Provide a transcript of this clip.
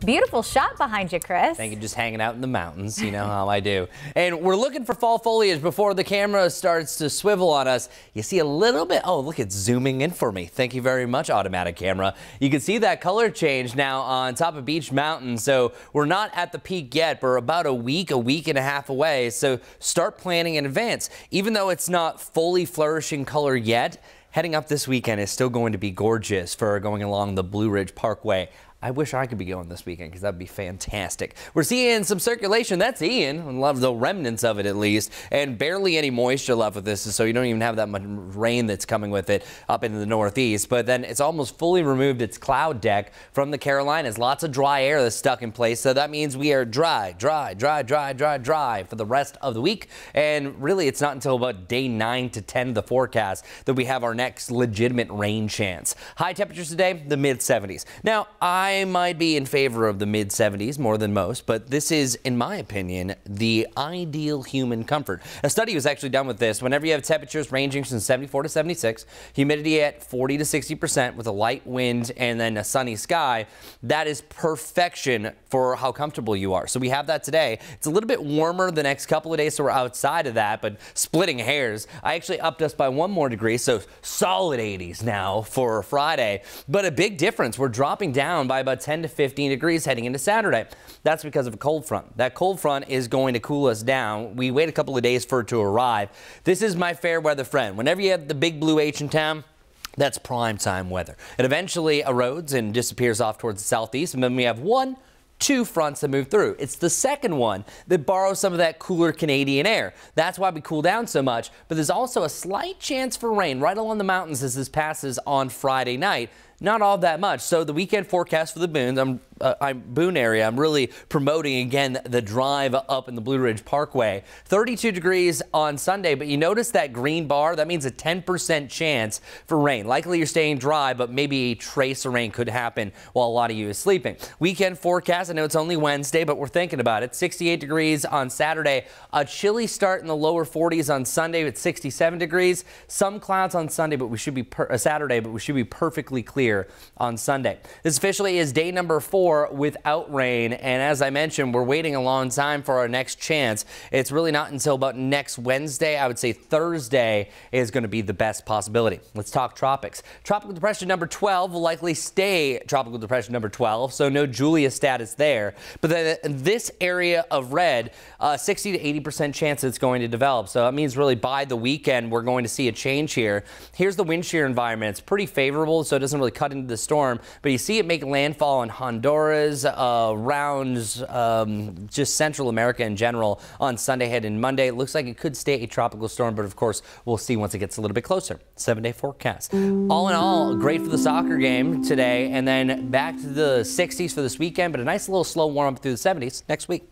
Beautiful shot behind you, Chris. Thank you. Just hanging out in the mountains. You know how I do. And we're looking for fall foliage before the camera starts to swivel on us. You see a little bit. Oh, look, it's zooming in for me. Thank you very much, automatic camera. You can see that color change now on top of Beach Mountain. So we're not at the peak yet. We're about a week and a half away. So start planning in advance. Even though it's not fully flourishing color yet, heading up this weekend is still going to be gorgeous for going along the Blue Ridge Parkway. I wish I could be going this weekend because that'd be fantastic. We're seeing some circulation. That's Ian. I love the remnants of it at least. And barely any moisture left with this, so you don't even have that much rain that's coming with it up into the northeast. But then it's almost fully removed its cloud deck from the Carolinas. Lots of dry air that's stuck in place. So that means we are dry for the rest of the week. And really, it's not until about day 9 to 10 of the forecast that we have our next legitimate rain chance. High temperatures today, the mid 70s. Now, I might be in favor of the mid 70s more than most, but this is, in my opinion, the ideal human comfort. A study was actually done with this. Whenever you have temperatures ranging from 74 to 76, humidity at 40 to 60% with a light wind and then a sunny sky, that is perfection for how comfortable you are. So we have that today. It's a little bit warmer the next couple of days, so we're outside of that, but splitting hairs. I actually upped us by 1 more degree, so solid 80s now for Friday, but a big difference. We're dropping down by about 10 to 15 degrees heading into Saturday. That's because of a cold front. That cold front is going to cool us down. We wait a couple of days for it to arrive. This is my fair weather friend. Whenever you have the big blue H in town, that's prime time weather. It eventually erodes and disappears off towards the southeast, and then we have 2 fronts that move through. It's the second one that borrows some of that cooler Canadian air. That's why we cool down so much, but there's also a slight chance for rain right along the mountains as this passes on Friday night. Not all that much. So the weekend forecast for the Boone area, I'm really promoting again the drive up in the Blue Ridge Parkway. 32 degrees on Sunday, but you notice that green bar? That means a 10% chance for rain. Likely you're staying dry, but maybe a trace of rain could happen while a lot of you is sleeping. Weekend forecast, I know it's only Wednesday, but we're thinking about it. 68 degrees on Saturday. A chilly start in the lower 40s on Sunday at 67 degrees. Some clouds on Sunday, but we should be Saturday, but we should be perfectly clear on Sunday. This officially is day number 4 without rain, and as I mentioned, we're waiting a long time for our next chance. It's really not until about next Wednesday. I would say Thursday is going to be the best possibility. Let's talk tropics. Tropical depression number 12 will likely stay tropical depression number 12, so no Julia status there. But then this area of red, 60 to 80% chance it's going to develop. So that means really by the weekend we're going to see a change here. Here's the wind shear environment. It's pretty favorable, so it doesn't really cut into the storm, but you see it make landfall in Honduras, around just Central America in general on Sunday ahead and Monday. It looks like it could stay a tropical storm, but of course we'll see once it gets a little bit closer. 7-day forecast. All in all, great for the soccer game today, and then back to the 60s for this weekend, but a nice little slow warm up through the 70s next week.